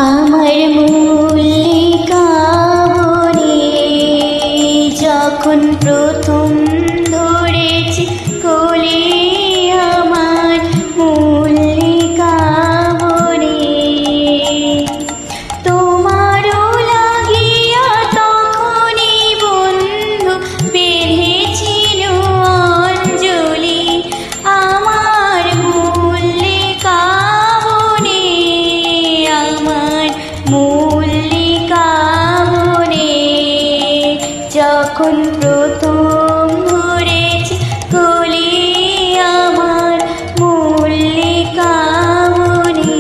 আমার মল্লিকা বনে যখন প্রথম ধরেছি কোলে আমার মল্লিকা বনে তোমারও লাগিয়া তখনই বন্ধু বেঁধেছিল অঞ্জলি আমার মল্লিকা বনে আমার মল্লিকা বনে যখন প্রথম ধরেছি কোলে আমার মল্লিকা বনে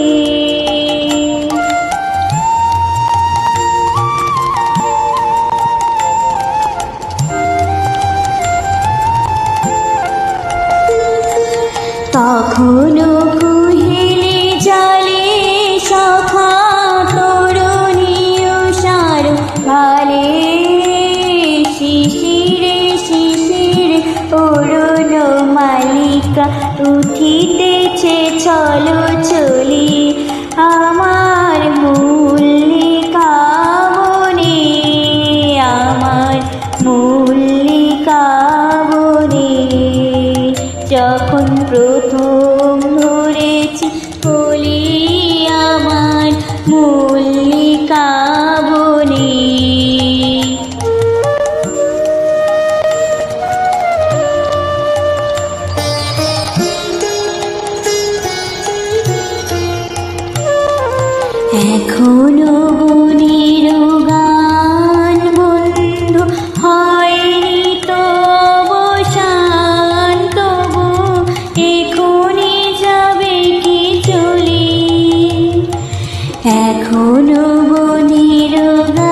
তখনও কুহেলে জালে সখা তরুণীয় সার ভালে শিশিরে শিশিরে অরুণ মালিকা উঠিতেছে চলো চলি আমার মল্লিকা বনে আমার মল্লিকা বনে যখন প্রথম ধরেছি কলি আমার মল্লিকা বনে এখনো বনের গান বন্ধু হয়নি তো অবসান তবু এখনই যাবে কি চলি এখনো বনের গান